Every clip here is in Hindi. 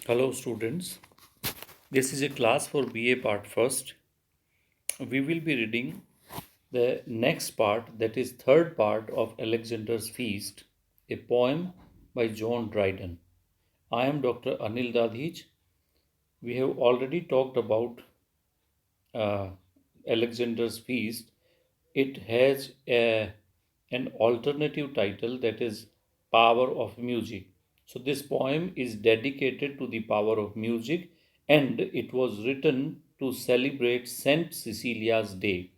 Hello students, this is a class for BA part first. We will be reading the next part, that is third part of Alexander's Feast, a poem by John Dryden. I am Dr. Anil Dadhij. We have already talked about uh, Alexander's Feast. It has an alternative title, that is Power of Music. So this poem is dedicated to the power of music, and it was written to celebrate Saint Cecilia's Day.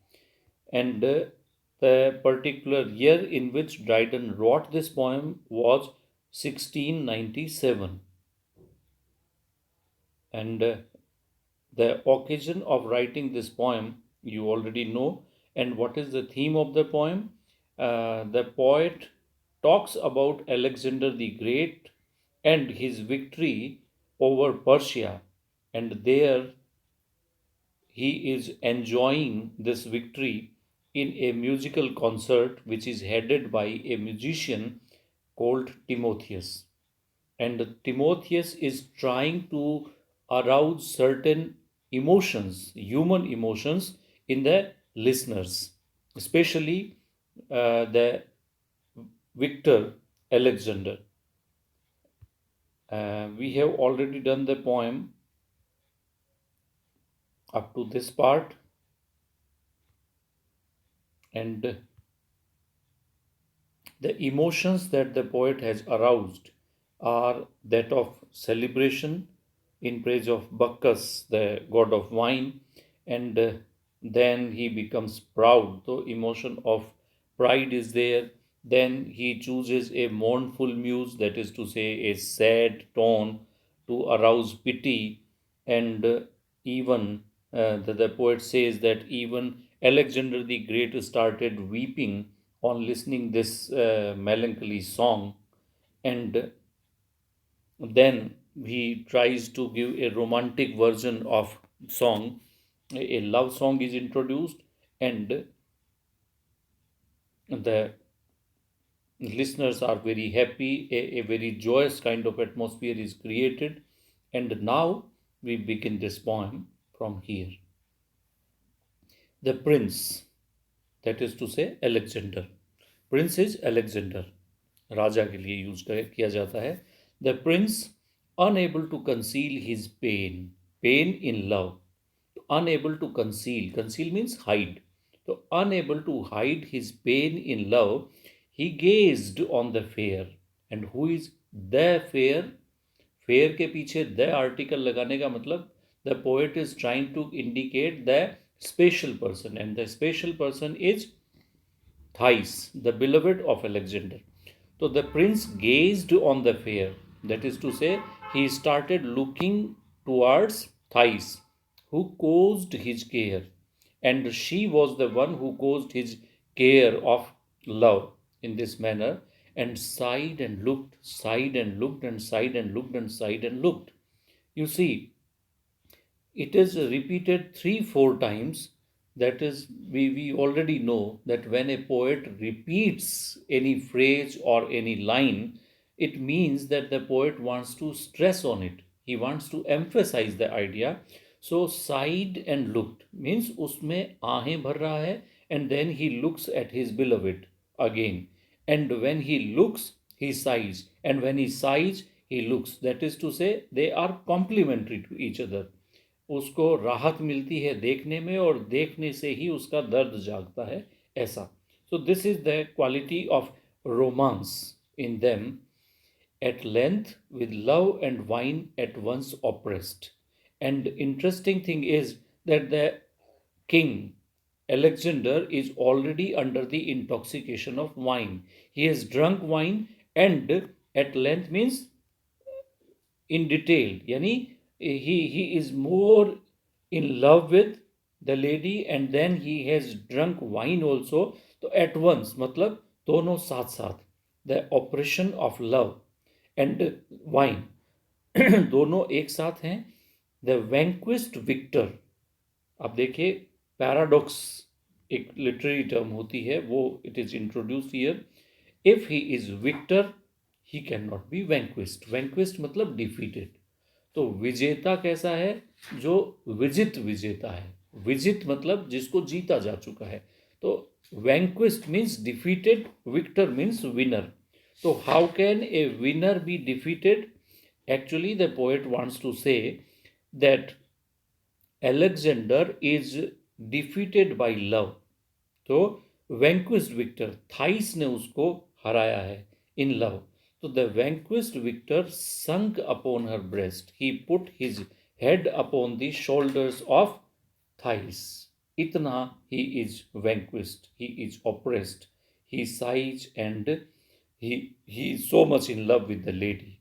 And the particular year in which Dryden wrote this poem was 1697. And the occasion of writing this poem, you already know. And what is the theme of the poem? The poet talks about Alexander the Great and his victory over Persia. And there he is enjoying this victory in a musical concert which is headed by a musician called Timotheus. And Timotheus is trying to arouse certain emotions, human emotions, in the listeners, especially the victor Alexander. We have already done the poem up to this part, and the emotions that the poet has aroused are that of celebration in praise of Bacchus, the god of wine, and then he becomes proud. The emotion of pride is there. Then he chooses a mournful muse, that is to say, a sad tone to arouse pity, and even the poet says that even Alexander the Great started weeping on listening this melancholy song, and then he tries to give a romantic version of song. A love song is introduced, and the listeners are very happy. A very joyous kind of atmosphere is created, and now we begin this poem from here. The prince, that is to say Alexander. Prince is Alexander, राजा के लिए यूज किया जाता है. The prince, unable to conceal his pain in love. Unable to conceal, conceal means hide. So unable to hide his pain in love, he gazed on the fair. And who is the fair? Fair के पीछे द आर्टिकल लगाने का मतलब the poet is trying to indicate the special person, and the special person is Thais, the beloved of Alexander. So the prince gazed on the fair. That is to say, he started looking towards Thais, who caused his care. And she was the one who caused his care of love in this manner, and sighed and looked, sighed and looked, and sighed and looked, and sighed and looked. You see, it is repeated 3 4 times. That is, we already know that when a poet repeats any phrase or any line, it means that the poet wants to stress on it, he wants to emphasize the idea. So sighed and looked means उसमें आहें भर रहा है, and then he looks at his beloved again, and when he looks he sighs, and when he sighs he looks. That is to say, they are complementary to each other. उसको राहत मिलती है देखने में, और देखने से ही उसका दर्द जागता है, ऐसा. सो this is the quality of romance in them. At length, with love and wine at once oppressed. And interesting thing is that the king Alexander is already under the intoxication of wine. He has drunk wine, and at length means in detail, yani he is more in love with the lady, and then he has drunk wine also. तो at once मतलब दोनों साथ साथ, the oppression of love and wine दोनों एक साथ हैं. The vanquished victor. अब देखिए, पैराडॉक्स एक लिटरेरी टर्म होती है, वो it is introduced here. If he is victor, he can not be vanquished. Vanquished मतलब डिफीटेड. तो विजेता कैसा है? जो विजित विजेता है। विजित मतलब जिसको जीता जा चुका है। तो vanquished means defeated, victor means winner. तो how can a winner be defeated? Actually, the poet wants to say that Alexander is defeated by love. तो vanquished victor, थाइस ने उसको हराया है in love. So the vanquished victor sunk upon her breast. He put his head upon the shoulders of Thais. Itna he is vanquished. He is oppressed. He sighs and he is so much in love with the lady.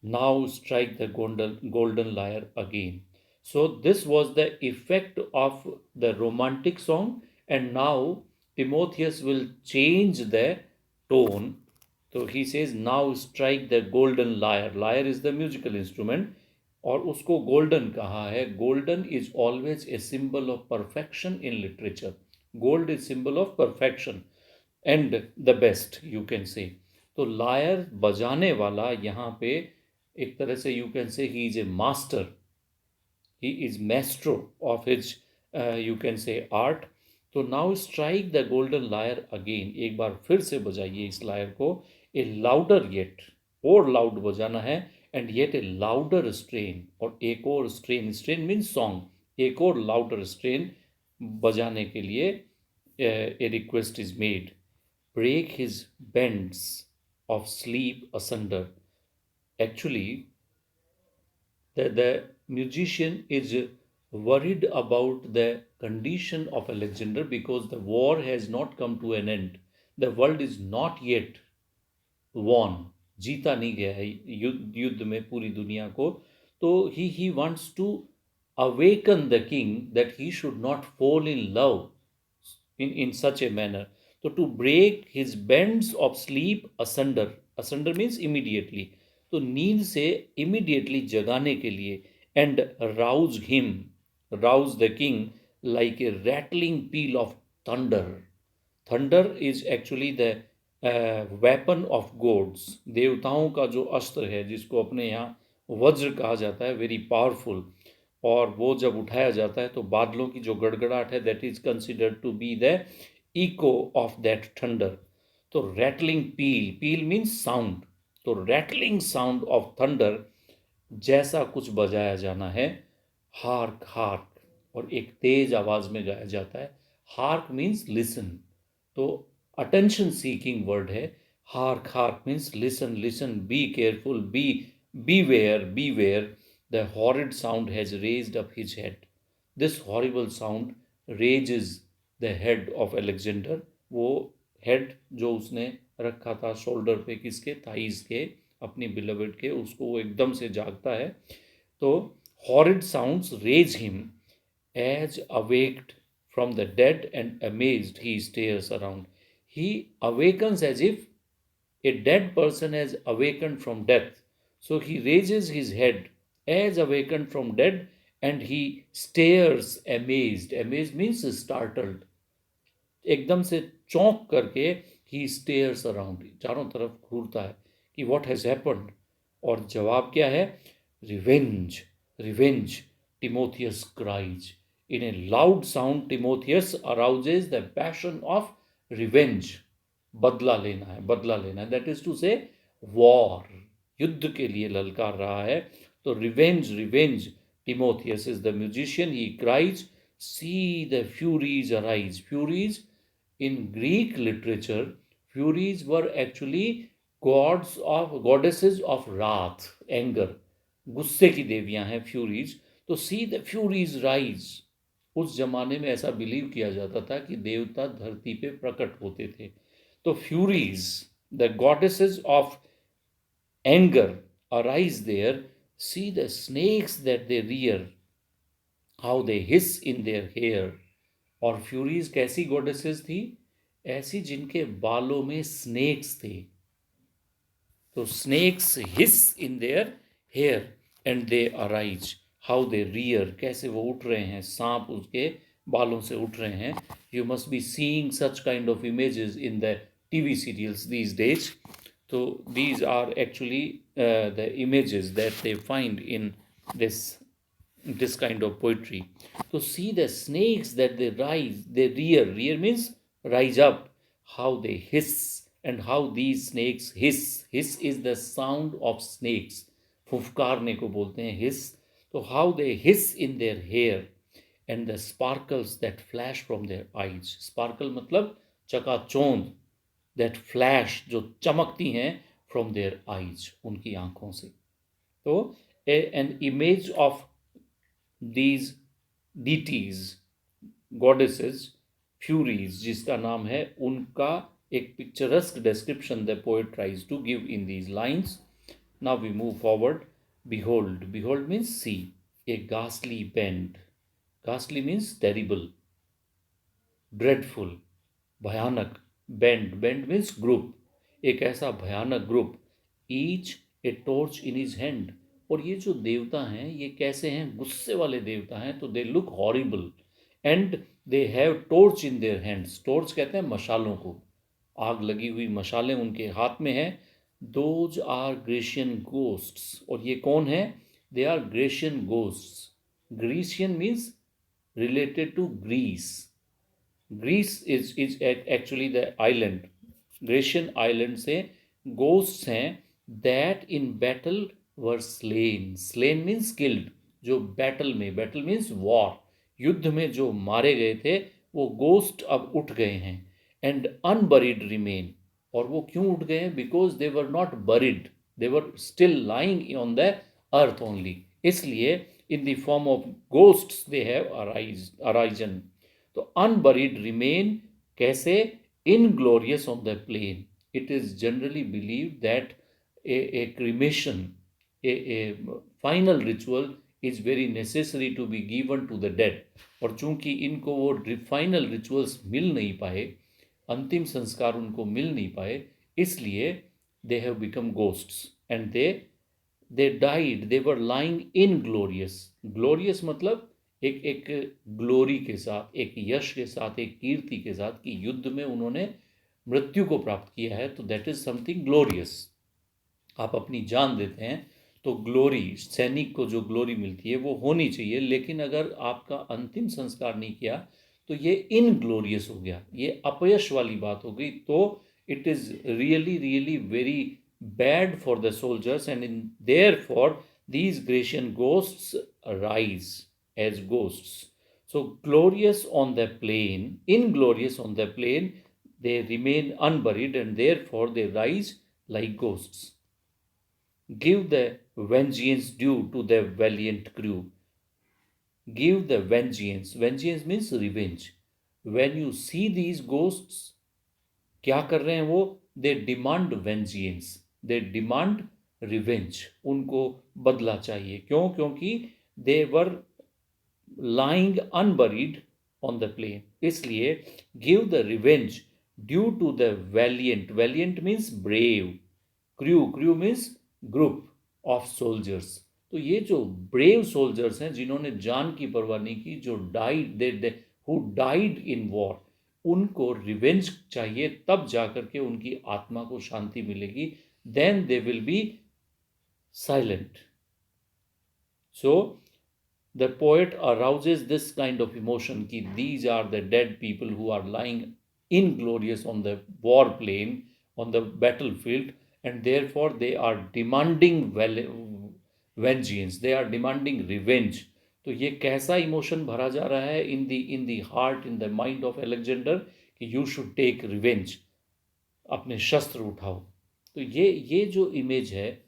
Now strike the golden lyre again. So, this was the effect of the romantic song, and now Timotheus will change the tone. So, he says, Now strike the golden lyre. Lyre is the musical instrument, और उसको गोल्डन कहा है. Golden is always a symbol of perfection in literature. Gold is symbol of perfection and the best, you can से. तो लायर बजाने वाला यहाँ पे एक तरह से you can say he is a master, he is maestro of his you can say art. तो now strike the golden lyre again. एक बार फिर से बजाइए इस लायर को. ए लाउडर येट, और लाउड बजाना है. And yet a louder strain, और एक और स्ट्रेन. Strain means song. एक और लाउडर स्ट्रेन बजाने के लिए a request is made. Break his bands of sleep asunder. Actually, the musician is worried about the condition of Alexander because the war has not come to an end. The world is not yet won. जीता नहीं गया है युद्ध में पूरी दुनिया को. तो he wants to awaken the king that he should not fall in love in such a manner. So to break his bands of sleep asunder. Asunder means immediately. तो नींद से इमीडिएटली जगाने के लिए. And rouse him, rouse the king like a rattling peal of thunder. Thunder is actually the weapon of gods. देवताओं का जो अस्त्र है, जिसको अपने यहाँ वज्र कहा जाता है, वेरी पावरफुल. और वो जब उठाया जाता है तो बादलों की जो गड़गड़ाहट है, that is considered to be the echo of that thunder. तो rattling peal, peal means sound. तो रैटलिंग साउंड ऑफ थंडर जैसा कुछ बजाया जाना है. हार्क हार्क, और एक तेज आवाज में गाया जाता है. Hark means listen. तो अटेंशन सीकिंग वर्ड है. Hark hark means listen listen, be careful, beware beware. The horrid sound has raised up his head. This horrible sound raises the head of Alexander. वो हेड जो उसने रखा था शोल्डर पे, किसके? थाइस के, अपनी बिलवेड के, उसको वो एकदम से जागता है. तो horrid sounds raise him as awaked from the dead and amazed he stares around. He awakens as if a dead person has awakened from death. So he raises his head as awakened from dead and he stares amazed. Amazed means startled. एकदम से चौंक करके ही स्टेयर्स अराउंड, चारों तरफ घूरता है कि व्हाट हैज हैपेंड. और जवाब क्या है? Revenge revenge, Timotheus cries. In a loud sound Timotheus arouses the passion of revenge. बदला लेना है, बदला लेना है. That is to say war, युद्ध के लिए ललकार रहा है. तो revenge revenge, Timotheus is the musician. He cries, see the furies arise. Furies in Greek literature, furies were actually goddesses of wrath, anger. गुस्से की देवियां हैं फ्यूरीज. तो सी द फ्यूरीज राइज. उस जमाने में ऐसा बिलीव किया जाता था कि देवता धरती पे प्रकट होते थे. तो Furies, the goddesses of anger, arise there. See the snakes that they rear, how they hiss in their hair. और फ्यूरीज कैसी गॉडेसेस थी? ऐसी जिनके बालों में स्नेक्स थे. तो snakes hiss in their hair and they arise. How they rear, कैसे वो उठ रहे हैं, सांप उसके बालों से उठ रहे हैं. You must be seeing such kind of images in the TV serials these days. So these are actually the images that they find in this this kind of poetry. So see the snakes that they rise, they rear. Rear means rise up. How they hiss and how these snakes hiss. Hiss is the sound of snakes. फुफकारने को बोलते हैं hiss. So how they hiss in their hair and the sparkles that flash from their eyes. Sparkle मतलब चकाचौंध, that flash जो चमकती हैं from their eyes, उनकी आंखों से. तो an image of these deities, goddesses, furies जिसका नाम है, उनका एक picturesque description the poet tries to give in these lines. Now we move forward. Behold. Behold means see. A ghastly bend. Ghastly means terrible, dreadful, भयानक. Bend. Bend means group. एक ऐसा भयानक group. Each a torch in his hand. और ये जो देवता हैं ये कैसे हैं? गुस्से वाले देवता हैं. तो they look horrible and they have torch in their hands. Torch कहते हैं मशालों को. आग लगी हुई मशालें उनके हाथ में हैं. Those are Grecian ghosts. और ये कौन है? They are Grecian ghosts. Grecian means related to Greece. Greece is actually the island. Grecian island से ghosts हैं that in battle were slain. Slain means killed. जो battle में, battle means war, युद्ध में जो मारे गए थे वो ghost अब उठ गए हैं. And unburied remain. और वो क्यों उठ गए हैं? Because they were not buried. They were still lying on the earth only. इसलिए in the form of ghosts they have arisen. तो unburied remain कैसे? Inglorious on the plain. It is generally believed that a cremation, a final ritual is very necessary to be given to the dead. और चूंकि इनको वो फाइनल रिचुअल्स मिल नहीं पाए, अंतिम संस्कार उनको मिल नहीं पाए, इसलिए they have become ghosts and they died, they were lying inglorious. Glorious मतलब एक ग्लोरी के साथ, एक यश के साथ, एक कीर्ति के साथ कि युद्ध में उन्होंने मृत्यु को प्राप्त किया है. तो दैट इज समथिंग ग्लोरियस. आप अपनी जान देते हैं तो ग्लोरी, सैनिक को जो ग्लोरी मिलती है वो होनी चाहिए. लेकिन अगर आपका अंतिम संस्कार नहीं किया तो ये इनग्लोरियस हो गया, ये अपयश वाली बात हो गई. तो it is really really very bad for the soldiers, and therefore these Grecian ghosts rise as ghosts. So glorious on the plain, inglorious on the plain, they remain unburied and therefore they rise like ghosts. Give the vengeance due to the valiant crew. Give the vengeance. Vengeance means revenge. When you see these ghosts, क्या कर रहे हैं वो? They demand vengeance, they demand revenge. उनको बदला चाहिए. क्यों? क्योंकि they were lying unburied on the plain. इसलिए give the revenge due to the valiant. Valiant means brave. Crew, crew means group of soldiers. तो ये जो ब्रेव सोल्जर्स हैं जिन्होंने जान की परवाह नहीं की, जो died, they who died in war, उनको रिवेंज चाहिए. तब जाकर के उनकी आत्मा को शांति मिलेगी. Then they will be silent. So the poet arouses this kind of emotion कि these are the dead people who are lying inglorious on the war plain, on the battle field, and therefore they are demanding vengeance, they are demanding revenge. तो ये कैसा इमोशन भरा जा रहा है इन the heart, in the mind of Alexander कि यू शुड टेक रिवेंज, अपने शस्त्र उठाओ. तो ये जो इमेज है,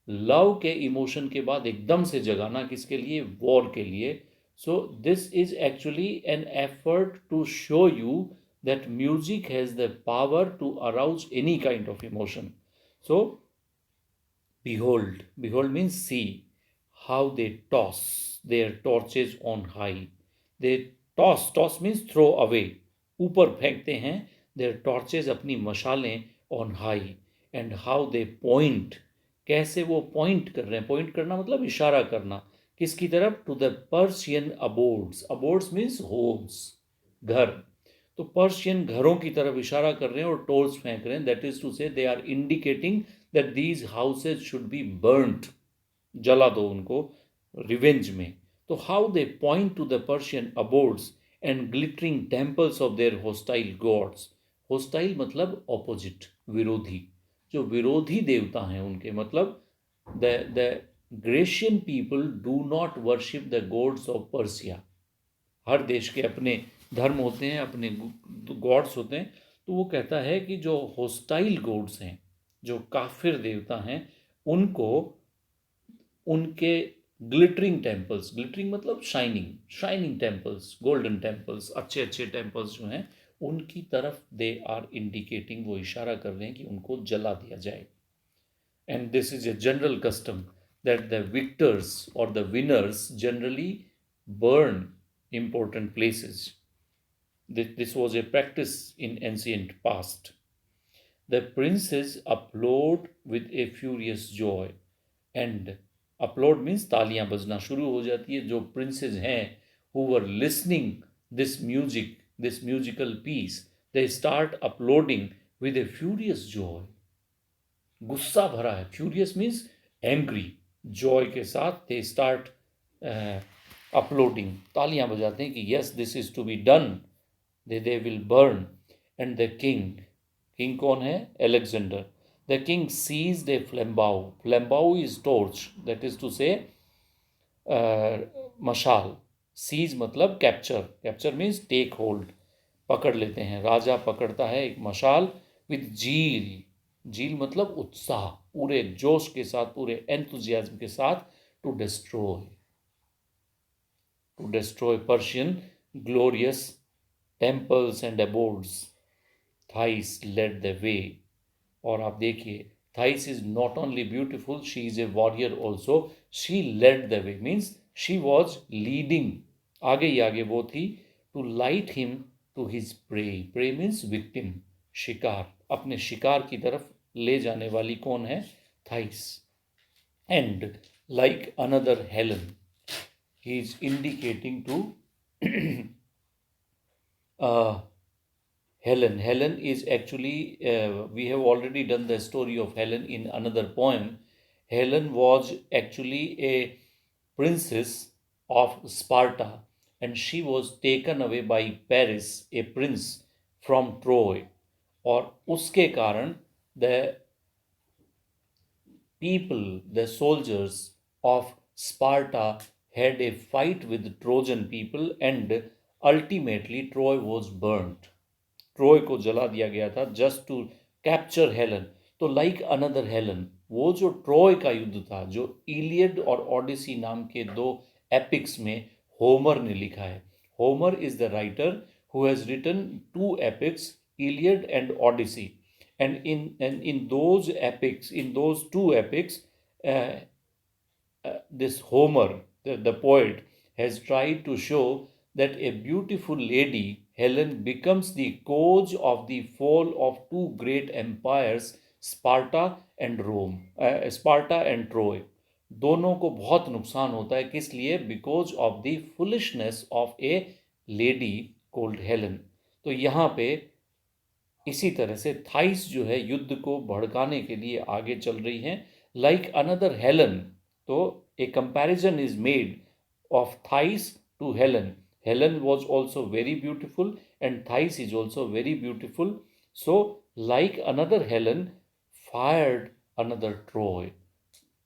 लव के इमोशन के बाद एकदम से जगाना किसके लिए? वॉर के लिए. So this is actually an effort to show you that music has the power to arouse any kind of emotion. So behold, behold means see how they toss their torches on high. They toss means throw away, ऊपर फेंकते हैं their torches, अपनी मशालें, on high. And how they point, कैसे वो point कर रहे हैं? point करना मतलब इशारा करना. किसकी तरफ? to the Persian abodes. abodes means homes, घर. तो पर्शियन घरों की तरफ इशारा कर रहे हैं और टोर्च फेंक रहे हैं, that is to say they are indicating that these houses should be burned, जला दो उनको रिवेंज में। तो how they point to the Persian abodes and glittering temples of their hostile gods. Hostile मतलब ऑपोजिट, विरोधी, जो विरोधी देवता हैं उनके, मतलब the Grecian people do not worship the gods of Persia. हर देश के अपने धर्म होते हैं, अपने गॉड्स होते हैं। तो वो कहता है कि जो होस्टाइल गॉड्स हैं, जो काफिर देवता हैं, उनको उनके ग्लिटरिंग टेम्पल्स, ग्लिटरिंग मतलब shining, shining temples, golden temples, अच्छे अच्छे टेम्पल्स जो हैं, उनकी तरफ दे आर इंडिकेटिंग, वो इशारा कर रहे हैं कि उनको जला दिया जाए। And this is a general custom that the victors और the winners generally burn important places. This was a practice in ancient past. The princes applaud with a furious joy. And applaud means तालियां बजना शुरू हो जाती है। जो princes हैं who were listening this music, this musical piece, they start applauding with a furious joy. गुस्सा भरा है, फ्यूरियस मीन्स एंग्री, जॉय के साथ दे स्टार्ट अपलोडिंग, तालियां बजाते हैं कि yes this is to be done, they will burn. And the king, king कौन है? Alexander. The king seized a flambeau, flambeau is torch, that is to say मशाल। सीज मतलब capture, capture means take hold, पकड़ लेते हैं। राजा पकड़ता है एक मशाल विद जील, जील मतलब उत्साह, पूरे जोश के साथ, पूरे एंथुजियाज्म के साथ, to destroy, to destroy Persian glorious temples and abodes. Thais led the way. और आप देखिए, Thais is not only beautiful, she is a warrior also. She led the way means she was leading, आगे ही आगे वो थी। To light him to his prey, prey means victim, शिकार, अपने शिकार की तरफ ले जाने वाली कौन है? Thais. And like another Helen, he is indicating to Helen. Helen is actually, we have already done the story of Helen in another poem. Helen was actually a princess of Sparta, and she was taken away by Paris, a prince from Troy. और उसके कारण the people, the soldiers of Sparta had a fight with the Trojan people, and ultimately Troy was burnt. Troy को जला दिया गया था जस्ट टू कैप्चर हेलन। तो लाइक अनदर हेलन, वो जो ट्रोय का युद्ध था, जो इलियड और ओडिसी नाम के दो एपिक्स में होमर ने लिखा है। Homer is the writer who has written two epics, Iliad and Odyssey. And in those epics, in those two epics, this Homer, the poet, has tried to show that a beautiful lady, Helen, becomes the cause of the fall of two great empires, Sparta and Rome, Sparta and Troy. दोनों को बहुत नुकसान होता है, किस लिए? Because of the foolishness of A lady cold Helen. तो यहाँ पे इसी तरह से थाइस जो है युद्ध को भड़काने के लिए आगे चल रही हैं, लाइक अनदर हेलन। तो a comparison is made of Thais to Helen. Helen was also very beautiful and Thais is also very beautiful. So like another Helen fired another Troy.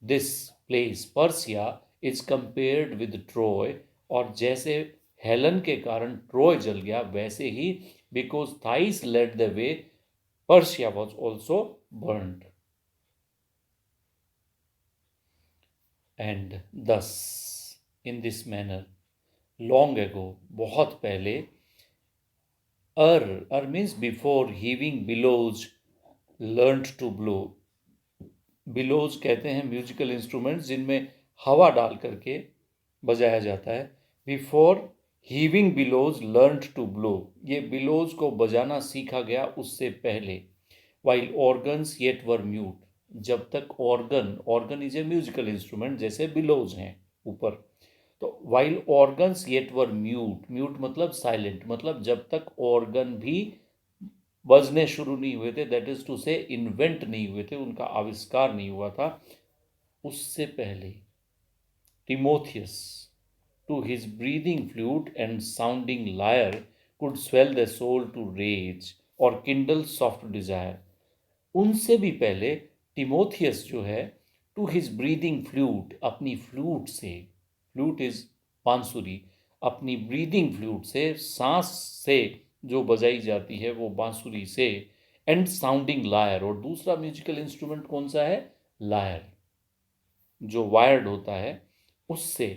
This place Persia is compared with Troy. और जैसे हेलन के कारण ट्रॉय जल गया, वैसे ही because Thais led the way, Persia was also burned. And thus, in this manner, long ago, बहुत पहले, Ur means before, heaving billows learned to blow. Billows कहते हैं म्यूजिकल इंस्ट्रूमेंट्स जिनमें हवा डाल करके बजाया जाता है। Before heaving billows learned to blow, ये बिलोज को बजाना सीखा गया उससे पहले। While organs yet were mute, जब तक organ, organ is a musical instrument जैसे बिलोज हैं ऊपर, तो while organs yet were mute, mute मतलब साइलेंट, मतलब जब तक ऑर्गन भी बजने शुरू नहीं हुए थे, दैट इज टू से इन्वेंट नहीं हुए थे, उनका आविष्कार नहीं हुआ था, उससे पहले Timotheus to his breathing flute and sounding lyre could swell the soul to rage or kindle soft desire. उनसे भी पहले टिमोथियस जो है, टू हिज ब्रीदिंग फ्लूट, अपनी फ्लूट से, फ्लूट इज बांसुरी, अपनी ब्रीदिंग फ्लूट से, सांस से जो बजाई जाती है वो बांसुरी से, एंड साउंडिंग लायर, और दूसरा म्यूजिकल इंस्ट्रूमेंट कौन सा है, लायर, जो वायर्ड होता है, उससे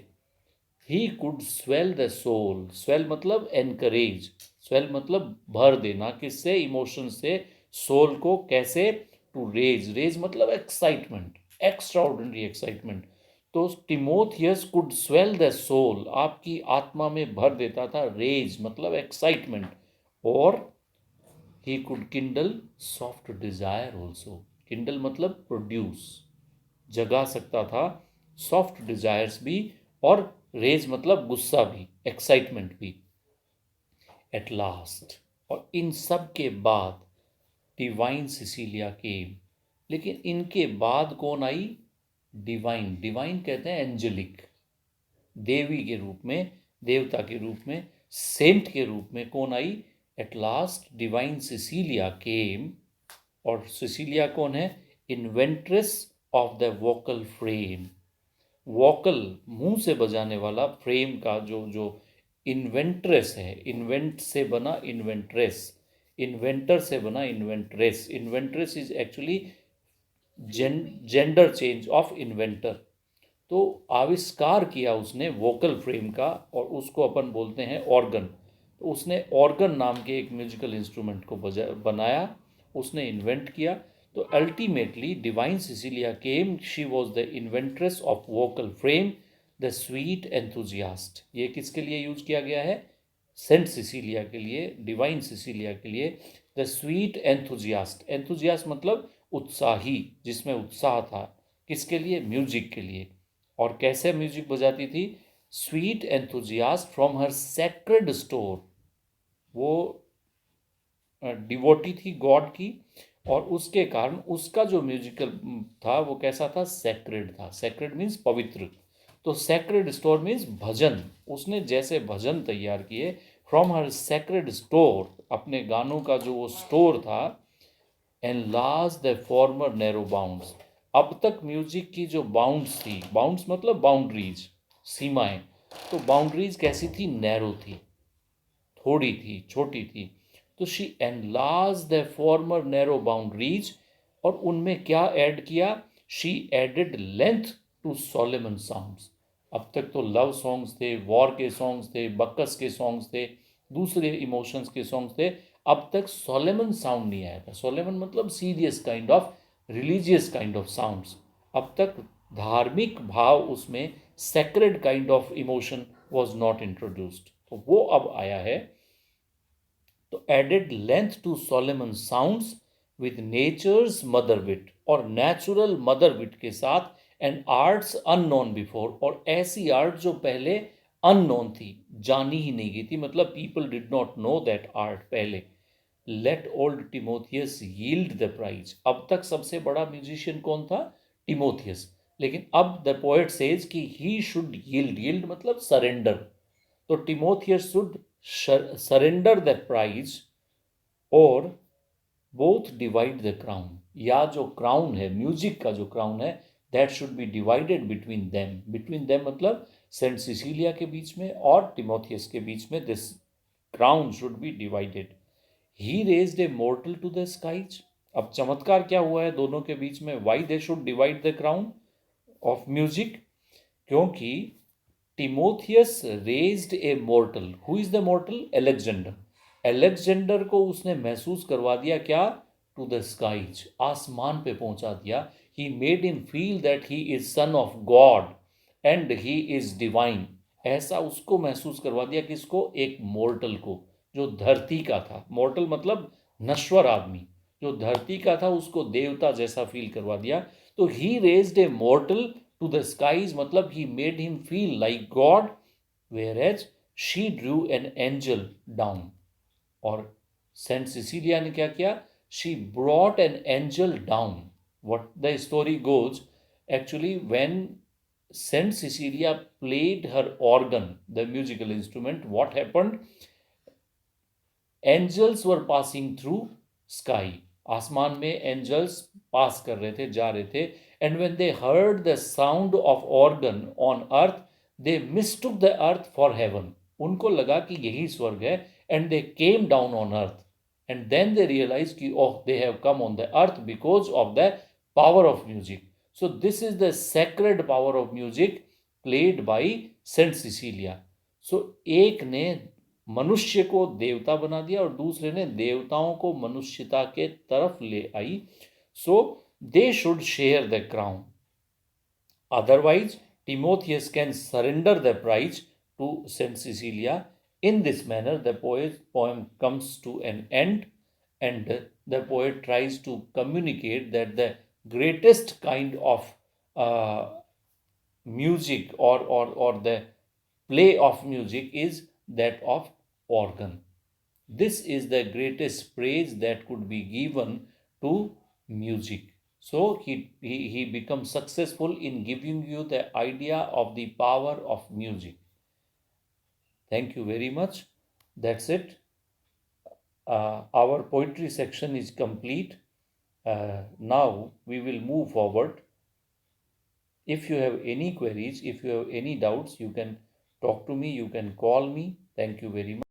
ही could swell the soul, swell मतलब एनकरेज, स्वेल मतलब भर देना, किससे, इमोशन से, सोल को कैसे, टू रेज, रेज मतलब एक्साइटमेंट, एक्स्ट्रा ऑर्डिनरी एक्साइटमेंट। तो Timotheus could swell the soul, आपकी आत्मा में भर देता था, रेज मतलब एक्साइटमेंट, और he could kindle soft desire also, kindle मतलब प्रोड्यूस, जगा सकता था सॉफ्ट डिजायर्स भी, और रेज मतलब गुस्सा भी, एक्साइटमेंट भी। एट लास्ट, और इन सब के बाद डिवाइन सिसिलिया केम, लेकिन इनके बाद कौन आई, डिवाइन, डिवाइन कहते हैं एंजेलिक, देवी के रूप में, देवता के रूप में, सेंट के रूप में कौन आई, at last divine Cecilia came. और सिसिलिया कौन है, inventress of the vocal frame, vocal मुंह से बजाने वाला, फ्रेम का जो जो इन्वेंट्रेस है, इन्वेंट से बना इन्वेंट्रेस, इन्वेंटर से बना inventress, inventress is actually gender change of inventor. तो आविष्कार किया उसने वोकल फ्रेम का, और उसको अपन बोलते हैं ऑर्गन। तो उसने ऑर्गन नाम के एक म्यूजिकल इंस्ट्रूमेंट को बनाया, उसने इन्वेंट किया। तो ultimately divine Cecilia came, she was the inventress of vocal frame, the sweet enthusiast. ये किसके लिए यूज किया गया है, सेंट सिसिलिया के लिए, डिवाइन सिसिलिया के लिए, द स्वीट एंथुजियास्ट, एंथुजियास्ट मतलब उत्साही, जिसमें उत्साह था, किसके लिए, म्यूजिक के लिए। और कैसे म्यूजिक बजाती थी, sweet enthusiast from her sacred store, वो डिवोटी थी गॉड की, और उसके कारण उसका जो म्यूजिकल था वो कैसा था, सेक्रेड था, सेक्रेड मीन्स पवित्र। तो सेक्रेड स्टोर मीन्स भजन, उसने जैसे भजन तैयार किए, फ्रॉम हर सेक्रेड स्टोर, अपने गानों का जो वो स्टोर था, एंड लाज द फॉर्मर नैरो बाउंड्स, अब तक म्यूजिक की जो बाउंड्स थी, बाउंड्स मतलब बाउंड्रीज, सीमाएं, तो बाउंड्रीज कैसी थी, नैरो थी, थोड़ी थी, छोटी थी। तो she enlarge the former narrow boundaries, और उनमें क्या ऐड किया, she added length to solemn sounds. अब तक तो लव सॉन्ग्स थे, वॉर के सॉन्ग्स थे, बक्कस के सॉन्ग्स थे, दूसरे इमोशंस के सॉन्ग्स थे, अब तक सोलेमन साउंड नहीं आया था। सोलेमन मतलब serious kind of, religious kind of sounds. अब तक धार्मिक भाव उसमें, sacred kind of emotion was not introduced, तो वो अब आया है। तो added length to solemn sounds with nature's mother wit, और नेचुरल मदर विट के साथ, एंड आर्ट्स अननोन बिफोर, और ऐसी आर्ट जो पहले अननोन थी, जानी ही नहीं गई थी, मतलब people did not know that art पहले। Let old Timotheus yield the prize, अब तक सबसे बड़ा म्यूजिशियन कौन था, टिमोथियस, लेकिन अब द पोएट सेज कि ही शुड यील्ड, यील्ड मतलब सरेंडर, तो Timotheus should surrender the prize, और बोथ डिवाइड द क्राउन, या जो क्राउन है, म्यूजिक का जो क्राउन है, that should be divided between them, between them मतलब सेंट सिसिलिया के बीच में और टिमोथियस के बीच में, this crown should be divided. He raised a mortal to the skies, अब चमत्कार क्या हुआ है दोनों के बीच में, Y they should divide the crown of music, क्योंकि Timotheus raised a mortal, who is the mortal, Alexander, Alexander को उसने महसूस करवा दिया क्या, टू द स्काइज, आसमान पे पहुंचा दिया। He made him feel that he is son of God and he is divine, ऐसा उसको महसूस करवा दिया, किसको, एक मोर्टल को, जो धरती का था, मोर्टल मतलब नश्वर आदमी, जो धरती का था उसको देवता जैसा फील करवा दिया। तो he raised a mortal to the skies, matlab he made him feel like God, whereas she drew an angel down. और सेंट सिसिलिया ने क्या किया? She brought an angel down. What the story goes, actually, when Saint Cecilia played her organ, the musical instrument, what happened? Angels were passing through sky. आसमान में एंजल्स पास कर रहे थे, जा रहे थे. And when they heard the sound of organ on earth, they mistook the earth for heaven. उनको लगा कि यही स्वर्ग है. And they came down on earth. And then they realize कि oh, they have come on the earth because of the power of music. So this is the sacred power of music played by Saint Cecilia. So एक ने मनुष्य को देवता बना दिया और दूसरे ने देवताओं को मनुष्यता के तरफ ले आई. So they should share the crown. Otherwise, Timotheus can surrender the prize to Saint Cecilia. In this manner, the poem comes to an end, and the poet tries to communicate that the greatest kind of music, or the play of music, is that of organ. This is the greatest praise that could be given to music. So he becomes successful in giving you the idea of the power of music. Thank you very much. That's it. Our poetry section is complete. Now we will move forward. If you have any queries, if you have any doubts, you can talk to me, you can call me. Thank you very much.